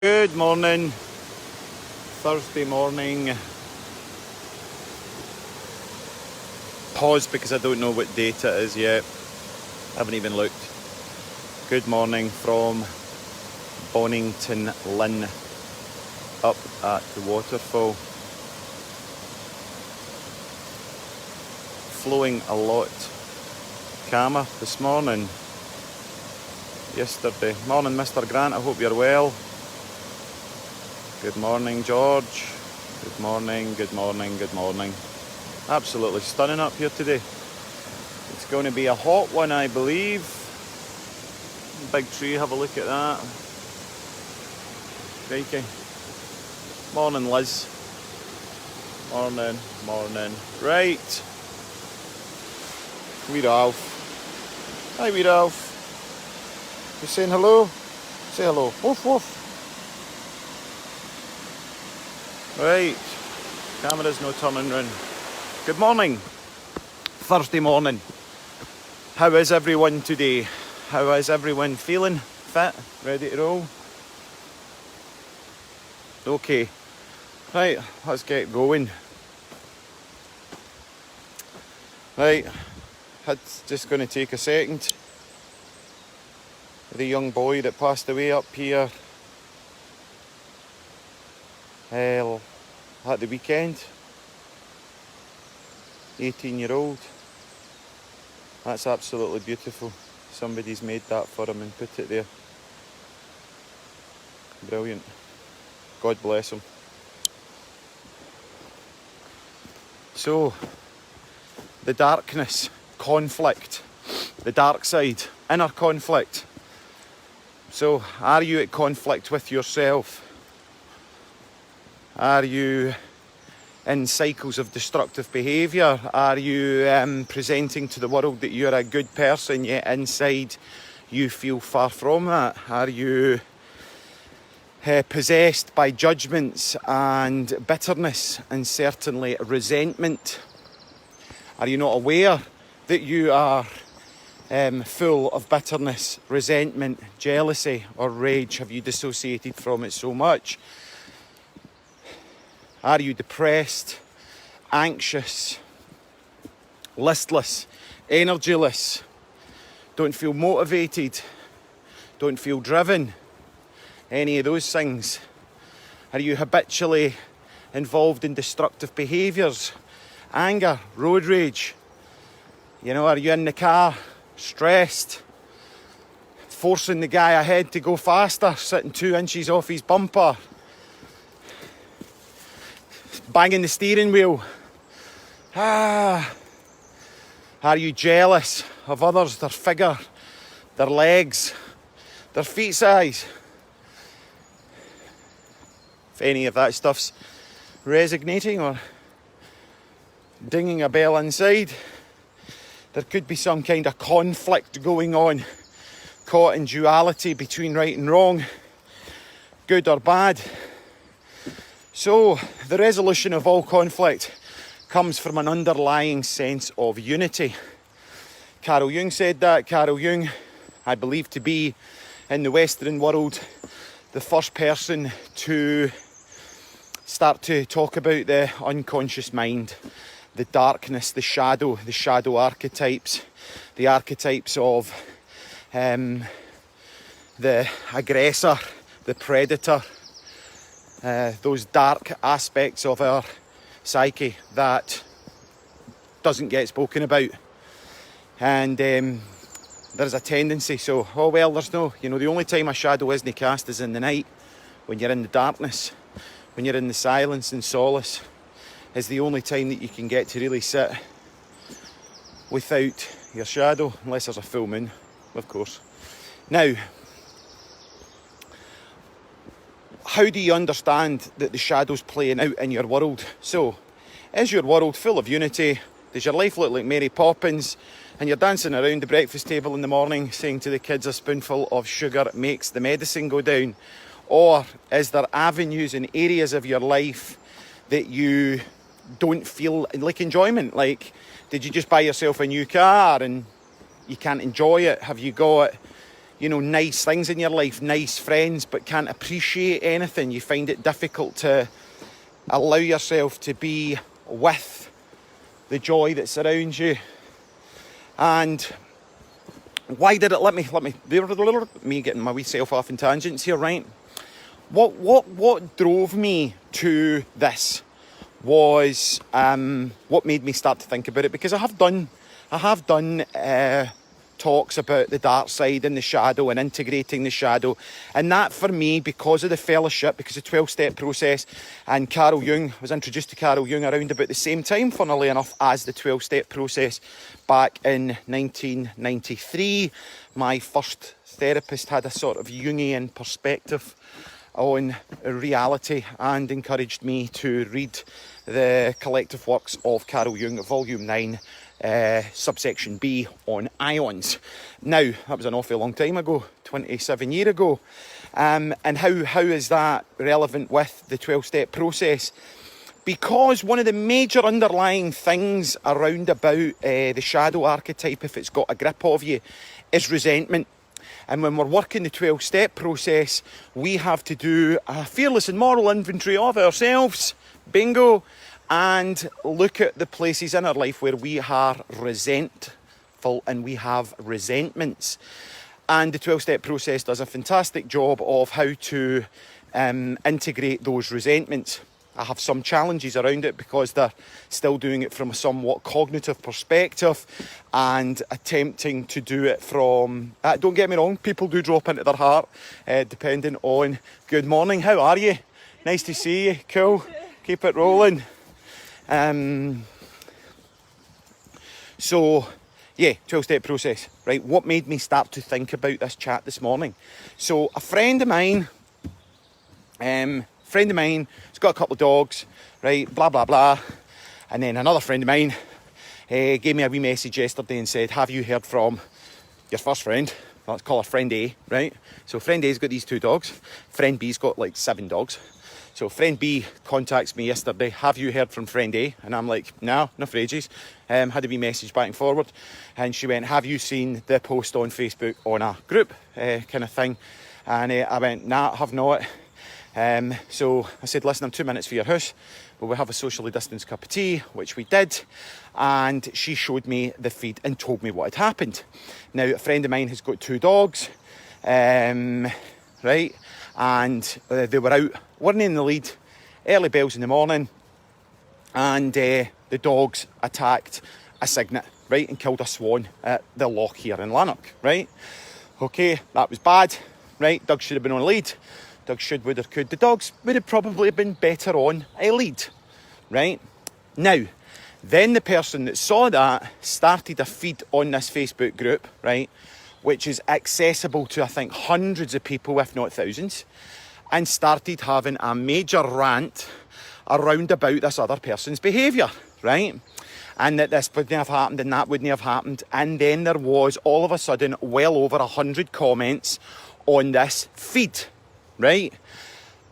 Good morning, Thursday morning. Pause because I don't know what date it is yet. Haven't even looked. Good morning from Bonington Linn up at the waterfall. Flowing a lot calmer this morning. Yesterday. Morning, Mr. Grant. I hope you're well. Good morning, George. Good morning, good morning, good morning. Absolutely stunning up here today. It's going to be a hot one, I believe. Big tree, have a look at that. Crikey. Morning, Liz. Morning, morning. Right. Wee Ralph. Hi, wee Ralph. You saying hello? Say hello. Woof, woof. Right, camera's no turning round. Good morning, Thursday morning. How is everyone today? How is everyone feeling? Fit? Ready to roll? Okay, right, let's get going. Right, it's just going to take a second. The young boy that passed away up here at the weekend, 18-year-old. That's absolutely beautiful. Somebody's made that for him and put it there. Brilliant. God bless him. So, the darkness, conflict, the dark side, inner conflict. So, are you at conflict with yourself? Are you in cycles of destructive behaviour? Are you presenting to the world that you're a good person, yet inside you feel far from that? Are you possessed by judgments and bitterness and certainly resentment? Are you not aware that you are full of bitterness, resentment, jealousy or rage? Have you dissociated from it so much? Are you depressed, anxious, listless, energyless, don't feel motivated, don't feel driven? Any of those things? Are you habitually involved in destructive behaviours? Anger, road rage? You know, are you in the car, stressed, forcing the guy ahead to go faster, sitting 2 inches off his bumper? Banging the steering wheel. Are you jealous of others, their figure, their legs, their feet size? If any of that stuff's resonating or dinging a bell inside, there could be some kind of conflict going on, caught in duality between right and wrong, good or bad. So, the resolution of all conflict comes from an underlying sense of unity. Carl Jung said that. Carl Jung, I believe to be, in the Western world, the first person to start to talk about the unconscious mind, the darkness, the shadow archetypes, the archetypes of the aggressor, the predator, those dark aspects of our psyche that doesn't get spoken about. And there's a tendency, so, there's no, the only time a shadow isn't cast is in the night, when you're in the darkness, when you're in the silence and solace, is the only time that you can get to really sit without your shadow, unless there's a full moon, of course. Now, how do you understand that the shadow's playing out in your world? So, is your world full of unity? Does your life look like Mary Poppins and you're dancing around the breakfast table in the morning saying to the kids a spoonful of sugar makes the medicine go down? Or is there avenues and areas of your life that you don't feel like enjoyment? Like, did you just buy yourself a new car and you can't enjoy it? Have you got nice things in your life, nice friends, but can't appreciate anything. You find it difficult to allow yourself to be with the joy that surrounds you. And why did it let me getting my wee self off in tangents here, right? What drove me to this was what made me start to think about it, because I have done talks about the dark side and the shadow and integrating the shadow, and that for me, because of the fellowship, because of the 12-step process, and Carl Jung, I was introduced to Carl Jung around about the same time, funnily enough, as the 12-step process back in 1993. My first therapist had a sort of Jungian perspective on reality and encouraged me to read the collective works of Carl Jung, volume 9, subsection B, on ions. Now, that was an awfully long time ago, 27 years ago. And how is that relevant with the 12-step process? Because one of the major underlying things around about the shadow archetype, if it's got a grip of you, is resentment. And when we're working the 12-step process, we have to do a fearless and moral inventory of ourselves, bingo, and look at the places in our life where we are resentful and we have resentments. And the 12-step process does a fantastic job of how to integrate those resentments. I have some challenges around it because they're still doing it from a somewhat cognitive perspective and attempting to do it from... don't get me wrong, people do drop into their heart, depending on... Good morning, how are you? Nice to see you, cool. Keep it rolling. So, yeah, 12-step process, right? What made me start to think about this chat this morning? So, a friend of mine, he's got a couple of dogs, right, blah, blah, blah. And then another friend of mine gave me a wee message yesterday and said, have you heard from your first friend? Let's call her friend A, right? So friend A's got these 2 dogs. Friend B's got like 7 dogs. So friend B contacts me yesterday, have you heard from friend A? And I'm like, no, not for ages. Had a wee message back and forward. And she went, have you seen the post on Facebook on a group kind of thing? And I went, nah, I have not. So I said, listen, I'm 2 minutes for your house. We'll have a socially distanced cup of tea, which we did. And she showed me the feed and told me what had happened. Now, a friend of mine has got 2 dogs, right? And they were out, weren't in the lead, early bells in the morning. And the dogs attacked a cygnet, right? And killed a swan at the loch here in Lanark, right? Okay, that was bad, right? Doug should have been on lead. Doug should, would, or could. The dogs would have probably been better on a lead, right? Now, then the person that saw that started a feed on this Facebook group, right, which is accessible to, I think, hundreds of people, if not thousands, and started having a major rant around about this other person's behaviour, right? And that this wouldn't have happened and that wouldn't have happened. And then there was, all of a sudden, well over 100 comments on this feed, right?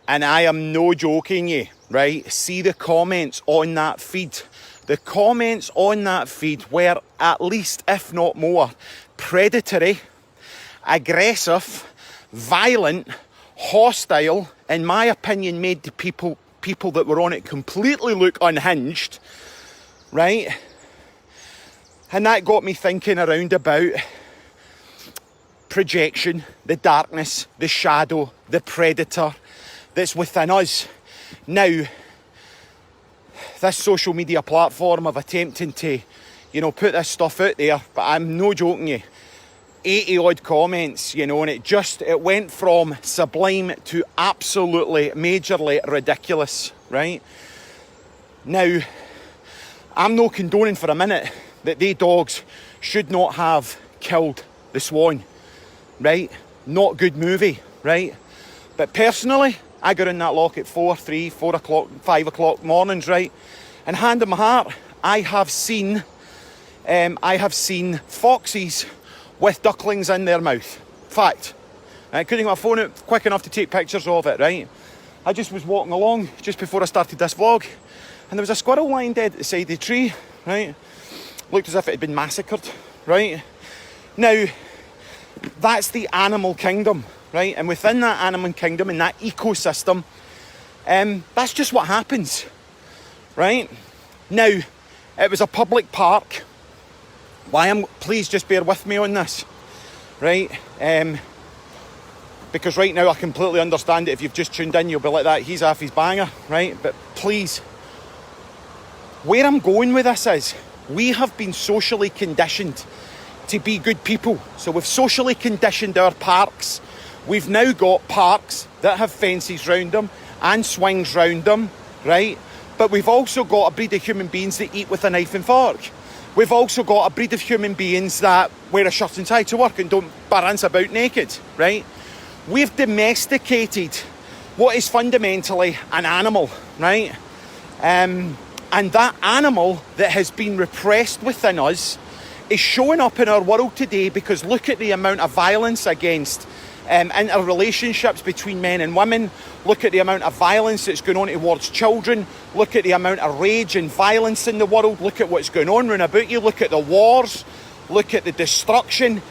And I am no joking you, right? See the comments on that feed. The comments on that feed were at least, if not more, predatory, aggressive, violent, hostile, in my opinion, made the people that were on it completely look unhinged, right? And that got me thinking around about projection, the darkness, the shadow, the predator that's within us. Now, this social media platform of attempting to, put this stuff out there, but I'm no joking you, 80 odd comments, and it went from sublime to absolutely majorly ridiculous, right? Now, I'm not condoning for a minute that they dogs should not have killed the swan, right? Not good movie, right? But personally, I got in that loch at 4 o'clock, 5 o'clock mornings, right? And hand on my heart, I have seen foxes with ducklings in their mouth. Fact. I couldn't get my phone out quick enough to take pictures of it, right? I just was walking along just before I started this vlog, and there was a squirrel lying dead at the side of the tree, right? Looked as if it had been massacred, right? Now, That's the animal kingdom, right? And within that animal kingdom, in that ecosystem, that's just what happens, right? Now, it was a public park. Please just bear with me on this, right? Because right now I completely understand it. If you've just tuned in, you'll be like that. He's off his banger, right? But please, where I'm going with this is, we have been socially conditioned to be good people. So we've socially conditioned our parks. We've now got parks that have fences round them and swings round them, right? But we've also got a breed of human beings that eat with a knife and fork. We've also got a breed of human beings that wear a shirt and tie to work and don't barance about naked, right? We've domesticated what is fundamentally an animal, right? And that animal that has been repressed within us is showing up in our world today, because look at the amount of violence against interrelationships between men and women. Look at the amount of violence that's going on towards children. Look at the amount of rage and violence in the world. Look at what's going on round about you. Look at the wars. Look at the destruction.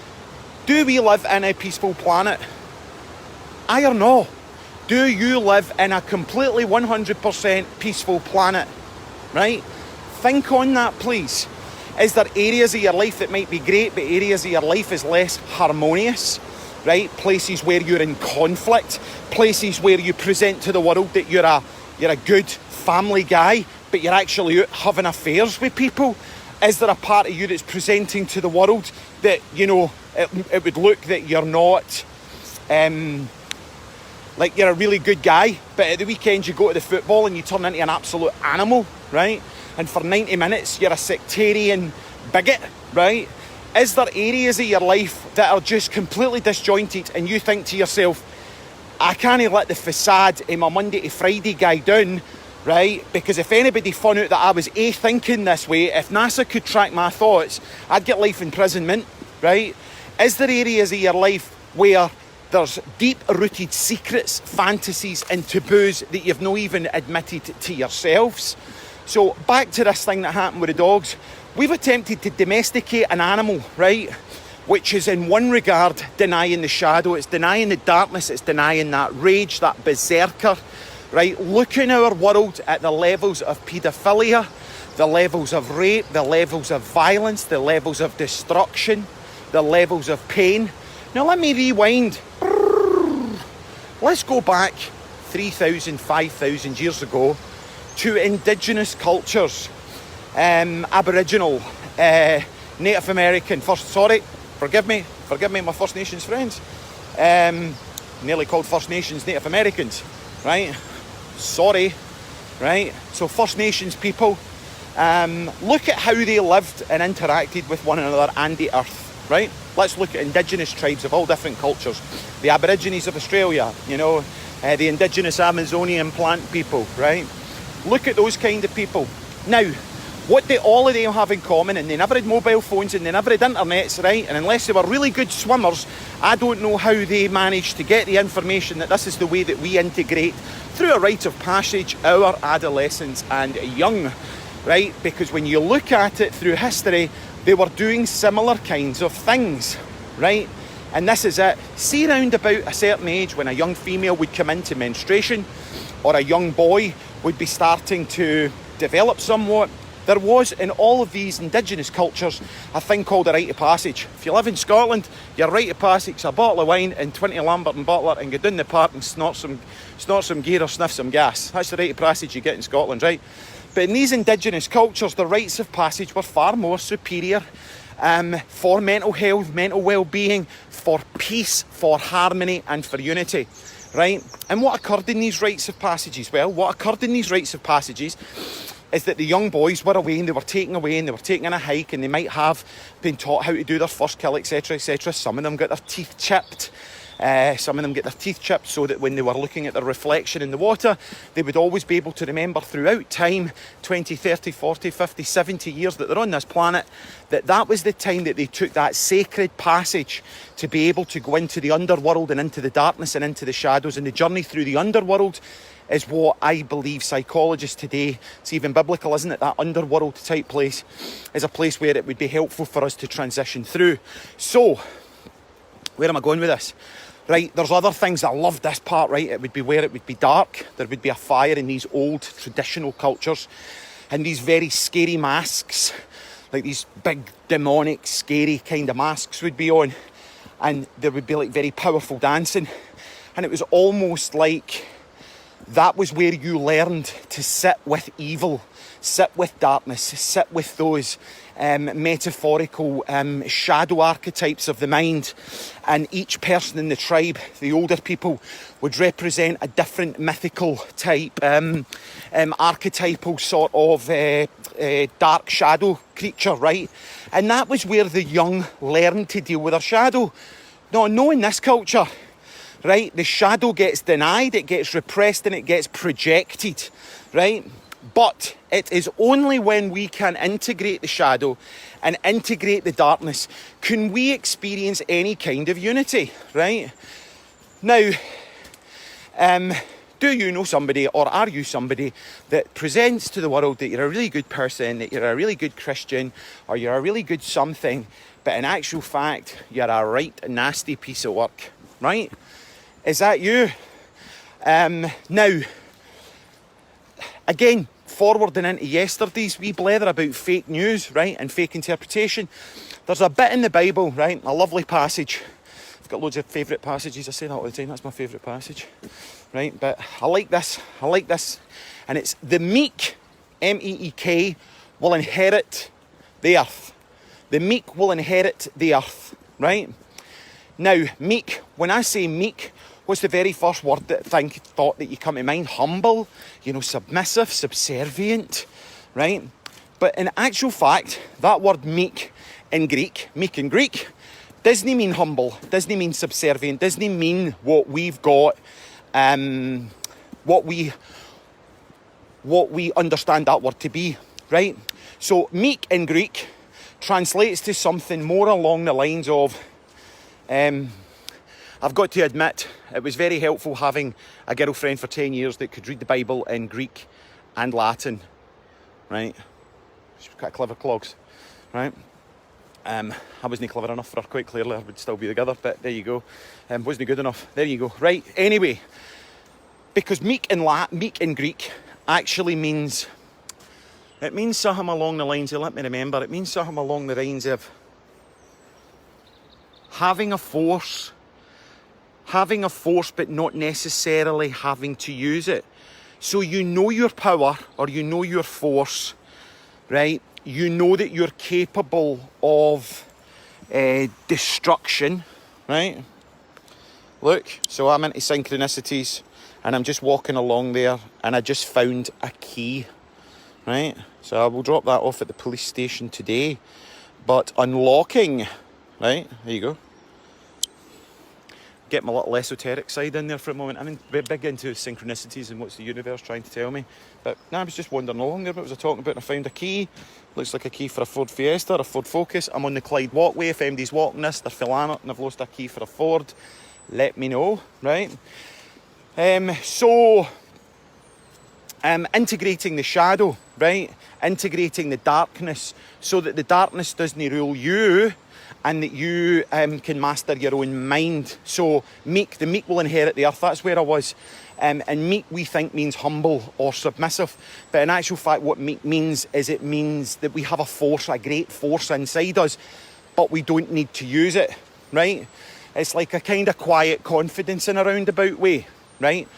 Do we live in a peaceful planet? I or no? Do you live in a completely 100% peaceful planet? Right? Think on that, please. Is there areas of your life that might be great, but areas of your life is less harmonious? Right? Places where you're in conflict, places where you present to the world that you're a good family guy, but you're actually out having affairs with people. Is there a part of you that's presenting to the world that, you know, it would look that you're not, like you're a really good guy, but at the weekend you go to the football and you turn into an absolute animal, right? And for 90 minutes you're a sectarian bigot, right? Is there areas of your life that are just completely disjointed and you think to yourself, I can't let the facade of my Monday to Friday guy down, right? Because if anybody found out that I was thinking this way, if NASA could track my thoughts, I'd get life imprisonment, right? Is there areas of your life where there's deep-rooted secrets, fantasies and taboos that you've not even admitted to yourselves? So back to this thing that happened with the dogs. We've attempted to domesticate an animal, right, which is in one regard denying the shadow, it's denying the darkness, it's denying that rage, that berserker, right? Look in our world at the levels of paedophilia, the levels of rape, the levels of violence, the levels of destruction, the levels of pain. Now let me rewind. Let's go back 3,000, 5,000 years ago to indigenous cultures. Aboriginal, Native American, forgive me, my First Nations friends. Nearly called First Nations Native Americans, right? Sorry, right? So First Nations people, look at how they lived and interacted with one another and the earth, right? Let's look at indigenous tribes of all different cultures. The Aborigines of Australia, you know, the indigenous Amazonian plant people, right? Look at those kind of people. Now, what do all of them have in common? And they never had mobile phones and they never had internets, right? And unless they were really good swimmers, I don't know how they managed to get the information that this is the way that we integrate through a rite of passage our adolescents and young, right? Because when you look at it through history, they were doing similar kinds of things, right? And this is it. See, around about a certain age when a young female would come into menstruation or a young boy would be starting to develop somewhat, there was in all of these indigenous cultures a thing called a rite of passage. If you live in Scotland, your rite of passage is a bottle of wine and 20 Lambert and Butler and go down the park and snort some gear or sniff some gas. That's the rite of passage you get in Scotland, right? But in these indigenous cultures, the rites of passage were far more superior for mental health, mental well-being, for peace, for harmony and for unity, right? And what occurred in these rites of passages? Well, what occurred in these rites of passages is that the young boys were away and they were taken away and they were taken on a hike and they might have been taught how to do their first kill, etc, etc. Some of them got their teeth chipped. Some of them get their teeth chipped so that when they were looking at their reflection in the water, they would always be able to remember throughout time, 20, 30, 40, 50, 70 years that they're on this planet, that was the time that they took that sacred passage to be able to go into the underworld and into the darkness and into the shadows. And the journey through the underworld is what I believe psychologists today, it's even biblical, isn't it? That underworld type place is a place where it would be helpful for us to transition through. So, Where am I going with this? Right, there's other things. I love this part, right? It would be where it would be dark. There would be a fire in these old traditional cultures. And these very scary masks, like these big, demonic, scary kind of masks would be on. And there would be like very powerful dancing. And it was almost like that was where you learned to sit with evil, sit with darkness, sit with those metaphorical shadow archetypes of the mind. And each person in the tribe, the older people, would represent a different mythical type, archetypal sort of dark shadow creature, right? And that was where the young learned to deal with their shadow. No, in this culture, right, the shadow gets denied, it gets repressed, and it gets projected, right? But it is only when we can integrate the shadow and integrate the darkness can we experience any kind of unity, right? Now, do you know somebody, or are you somebody that presents to the world that you're a really good person, that you're a really good Christian, or you're a really good something, but in actual fact, you're a right nasty piece of work, right? Is that you? Now, again, forwarding into yesterday's wee blether about fake news, right, and fake interpretation, there's a bit in the Bible, right, a lovely passage. I've got loads of favourite passages, I say that all the time, that's my favourite passage, right, but I like this, and it's the meek, M-E-E-K, will inherit the earth. The meek will inherit the earth, right? Now, meek, when I say meek, what's the very first word thought that you come to mind? Humble, submissive, subservient, right? But in actual fact, that word meek in Greek, doesn't mean humble, doesn't mean subservient, doesn't mean what we've got, what we understand that word to be, right? So meek in Greek translates to something more along the lines of, I've got to admit, it was very helpful having a girlfriend for 10 years that could read the Bible in Greek and Latin, right? She was quite clever clogs, right? I wasn't clever enough for her, quite clearly. I would still be together, but there you go. Wasn't good enough. There you go. Right, anyway, because meek in Greek actually means, it means something along the lines of, let me remember, it means something along the lines of having a force but not necessarily having to use it. So you know your power, or you know your force, right? You know that you're capable of destruction, right? Look, so I'm into synchronicities, and I'm just walking along there, and I just found a key, right? So I will drop that off at the police station today. But unlocking, right? There you go. Get my little esoteric side in there for a moment. I'm big into synchronicities and what's the universe trying to tell me. But I was just wandering along there. What was I talking about? And I found a key. Looks like a key for a Ford Fiesta, a Ford Focus. I'm on the Clyde Walkway. If anybody's walking this, they're filling it and I've lost a key for a Ford, let me know, right? Integrating the shadow, right? Integrating the darkness so that the darkness doesn't rule you, and that you can master your own mind. So the meek will inherit the earth. That's where I was. And meek, we think, means humble or submissive. But in actual fact, what meek means is it means that we have a force, a great force inside us, but we don't need to use it, right? It's like a kind of quiet confidence in a roundabout way, right?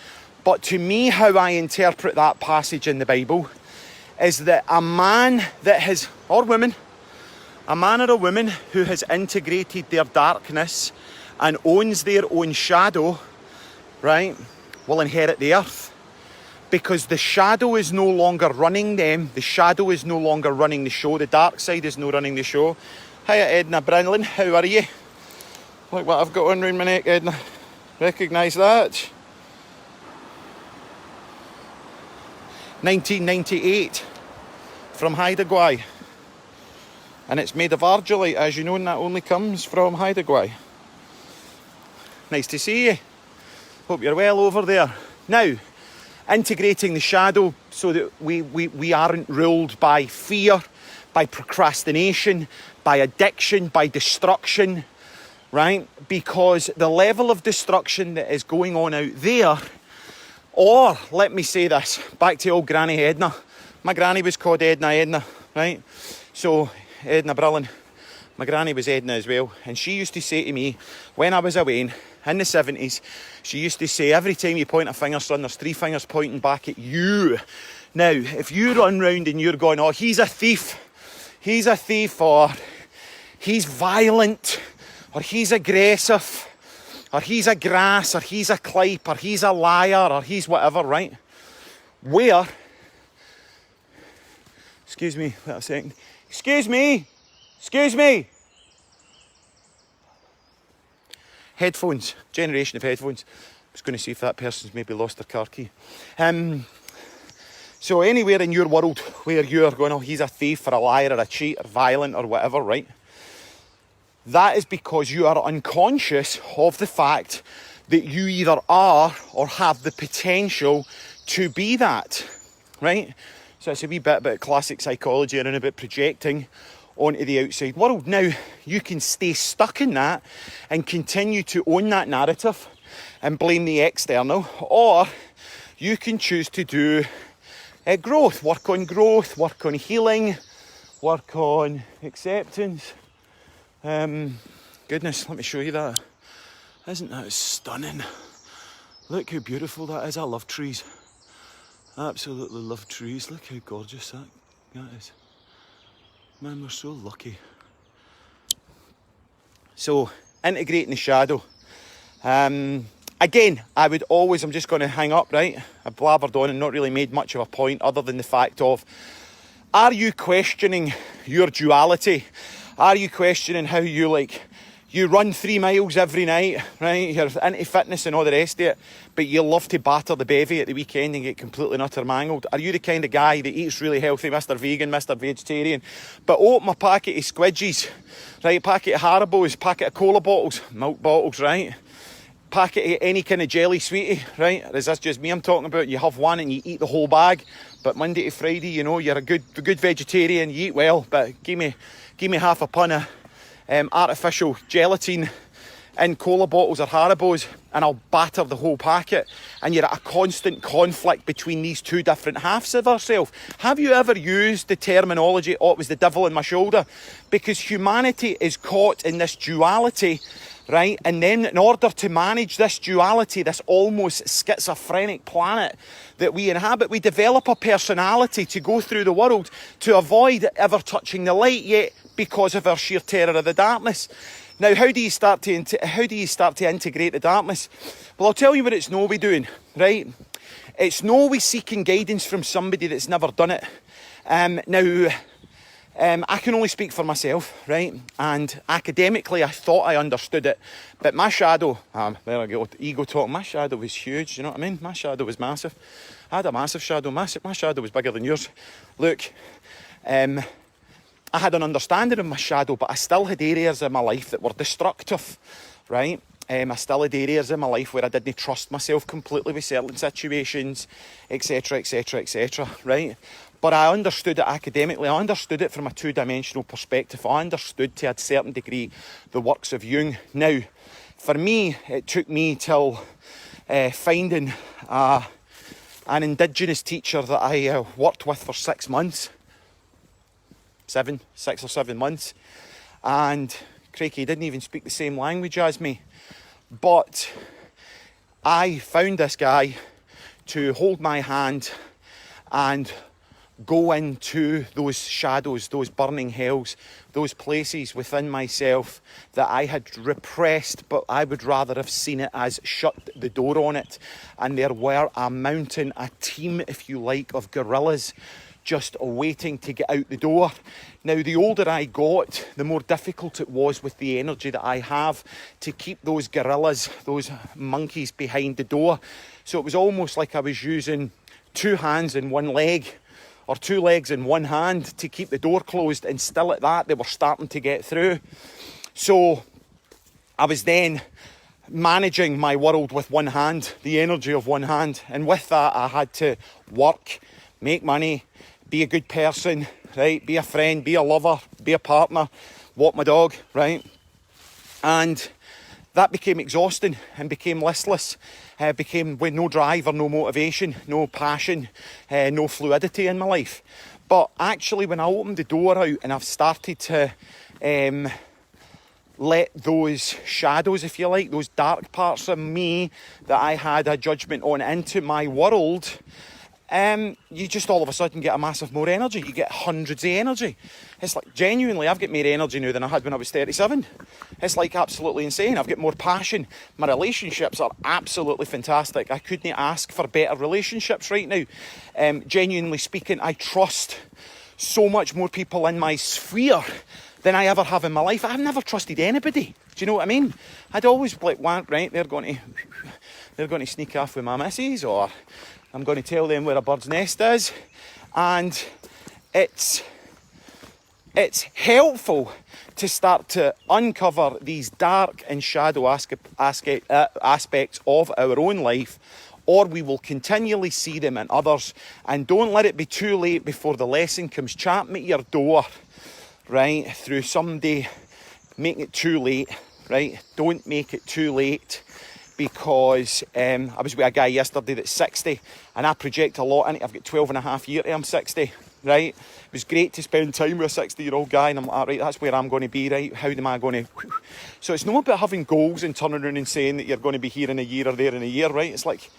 But to me, how I interpret that passage in the Bible is that a man that has, or woman, a man or a woman who has integrated their darkness and owns their own shadow, right, will inherit the earth. Because the shadow is no longer running them. The shadow is no longer running the show. The dark side is no running the show. Hiya, Edna Brinlin. How are you? Look what I've got on round my neck, Edna. Recognise that? 1998 from Haida Gwaii. And it's made of argillite, as you know, and that only comes from Haida Gwaii. Nice to see you. Hope you're well over there. Now, integrating the shadow so that we aren't ruled by fear, by procrastination, by addiction, by destruction, right? Because the level of destruction that is going on out there, or let me say this, back to old Granny Edna. My granny was called Edna, right? So, Edna Brillin. My granny was Edna as well. And she used to say to me, when I was away in the 70s, she used to say, every time you point a finger, son, there's 3 fingers pointing back at you. Now, if you run round and you're going, oh, he's a thief, or he's violent, or he's aggressive, or he's a grass, or he's a clipe, or he's a liar, or he's whatever, right? Where, excuse me, wait a second, excuse me, headphones, generation of headphones. I was going to see if that person's maybe lost their car key. So anywhere in your world where you're going, oh, he's a thief or a liar or a cheat or violent or whatever, right? That is because you are unconscious of the fact that you either are or have the potential to be that, right? So it's a wee bit about classic psychology and about projecting onto the outside world. Now, you can stay stuck in that and continue to own that narrative and blame the external, or you can choose to do growth, work on healing, work on acceptance. Goodness, let me show you that. Isn't that stunning? Look how beautiful that is. I love trees. Absolutely love trees. Look how gorgeous that is. Man, we're so lucky. So, integrating the shadow. Again, I would always, I'm just going to hang up, right? I've blabbered on and not really made much of a point other than the fact of, are you questioning your duality? Are you questioning how you run 3 miles every night, right? You're into fitness and all the rest of it, but you love to batter the bevy at the weekend and get completely and utter mangled? Are you the kind of guy that eats really healthy, Mr. Vegan, Mr. Vegetarian, but open a packet of squidgies, right? Packet of Haribo's, packet of cola bottles, milk bottles, right? Packet of any kind of jelly sweetie, right? Or is this just me I'm talking about? You have one and you eat the whole bag, but Monday to Friday, you know, you're a good vegetarian, you eat well, but give me half a pun of artificial gelatin in cola bottles or Haribo's and I'll batter the whole packet. And you're at a constant conflict between these two different halves of ourselves. Have you ever used the terminology, oh, it was the devil in my shoulder? Because humanity is caught in this duality, right? And then in order to manage this duality, this almost schizophrenic planet that we inhabit, we develop a personality to go through the world to avoid ever touching the light, yet because of our sheer terror of the darkness. Now, how do you start to integrate the darkness? Well, I'll tell you what it's no we doing, right? It's no we seeking guidance from somebody that's never done it. I can only speak for myself, right? And academically, I thought I understood it. But my shadow, there I go, ego talk, my shadow was huge, you know what I mean? My shadow was massive. I had a massive shadow. My shadow was bigger than yours. Look, I had an understanding of my shadow, but I still had areas in my life that were destructive, right? I still had areas in my life where I didn't trust myself completely with certain situations, etc., right? But I understood it academically. I understood it from a two-dimensional perspective. I understood to a certain degree the works of Jung. Now, for me, it took me till finding an Indigenous teacher that I worked with for 6 months. 6 or 7 months. And crikey, he didn't even speak the same language as me. But I found this guy to hold my hand and go into those shadows, those burning hells, those places within myself that I had repressed, but I would rather have seen it as shut the door on it. And there were a mountain, a team, if you like, of gorillas just waiting to get out the door. Now, the older I got, the more difficult it was with the energy that I have to keep those gorillas, those monkeys behind the door. So it was almost like I was using 2 hands and 1 leg, or 2 legs and 1 hand to keep the door closed, and still at that, they were starting to get through. So I was then managing my world with 1 hand, the energy of 1 hand. And with that, I had to work, make money, be a good person, right? Be a friend, be a lover, be a partner, walk my dog, right? And that became exhausting and became listless, became with no drive or no motivation, no passion, no fluidity in my life. But actually, when I opened the door out and I've started to let those shadows, if you like, those dark parts of me that I had a judgment on into my world, you just all of a sudden get a massive more energy. You get hundreds of energy. It's like, genuinely, I've got more energy now than I had when I was 37. It's like absolutely insane. I've got more passion. My relationships are absolutely fantastic. I couldn't ask for better relationships right now. Genuinely speaking, I trust so much more people in my sphere than I ever have in my life. I've never trusted anybody. Do you know what I mean? I'd always like, right, they're going to sneak off with my missus, or I'm going to tell them where a bird's nest is. And it's helpful to start to uncover these dark and shadow aspects of our own life, or we will continually see them in others. And don't let it be too late before the lesson comes champing at your door, right, through somebody making it too late, right? Don't make it too late, because I was with a guy yesterday that's 60, and I project a lot in it. I've got 12 and a half years till I'm 60, right? It was great to spend time with a 60-year-old guy, and I'm like, right, that's where I'm going to be, right? How am I going to... So it's not about having goals and turning around and saying that you're going to be here in a year or there in a year, right? It's like,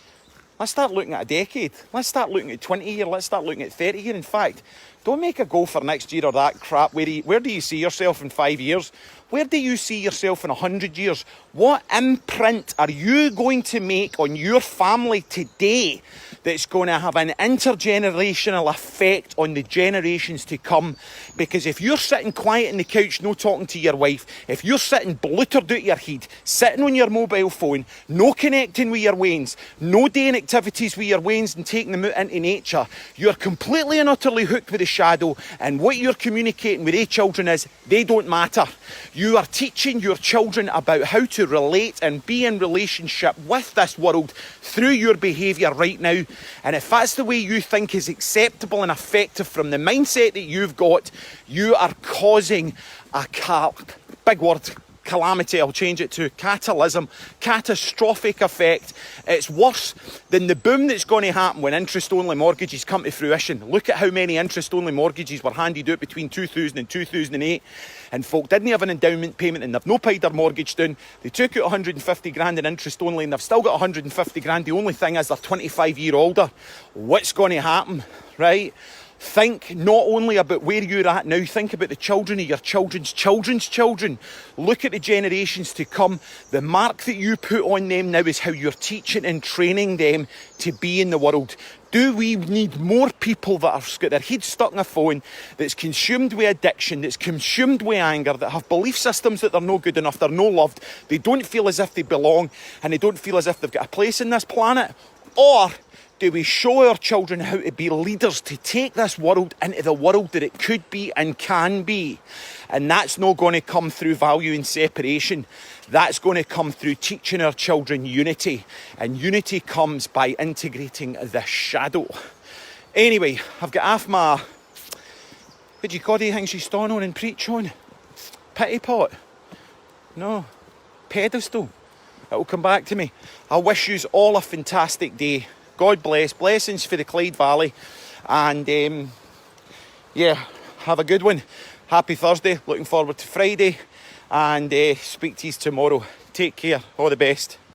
let's start looking at a decade. Let's start looking at 20 years. Let's start looking at 30 years. In fact, don't make a goal for next year or that crap. Where do you see yourself in 5 years? Where do you see yourself in 100 years? What imprint are you going to make on your family today that's going to have an intergenerational effect on the generations to come? Because if you're sitting quiet on the couch, no talking to your wife, if you're sitting bluttered out your head, sitting on your mobile phone, no connecting with your wains, no doing activities with your wains and taking them out into nature, you're completely and utterly hooked with the shadow, and what you're communicating with your children is, they don't matter. You are teaching your children about how to relate and be in relationship with this world through your behaviour right now. And if that's the way you think is acceptable and effective from the mindset that you've got, you are causing a big word, calamity, I'll change it to catalysm, catastrophic effect. It's worse than the boom that's going to happen when interest-only mortgages come to fruition. Look at how many interest-only mortgages were handed out between 2000 and 2008, and folk didn't have an endowment payment and they've no paid their mortgage down. They took out 150 grand in interest only and they've still got 150 grand. The only thing is they're 25 year older. What's going to happen, right? Think not only about where you're at now, think about the children of your children's children's children. Look at the generations to come. The mark that you put on them now is how you're teaching and training them to be in the world. Do we need more people that have got their heads stuck in a phone, that's consumed with addiction, that's consumed with anger, that have belief systems that they're no good enough, they're no loved, they don't feel as if they belong, and they don't feel as if they've got a place in this planet? Or do we show our children how to be leaders, to take this world into the world that it could be and can be? And that's not going to come through value and separation. That's going to come through teaching our children unity. And unity comes by integrating the shadow. Anyway, I've got half my... What do you call the things you stand on and preach on? Pity pot? No. Pedestal. It'll come back to me. I wish you all a fantastic day. God bless. Blessings for the Clyde Valley. And yeah, have a good one. Happy Thursday. Looking forward to Friday. And speak to you tomorrow. Take care. All the best.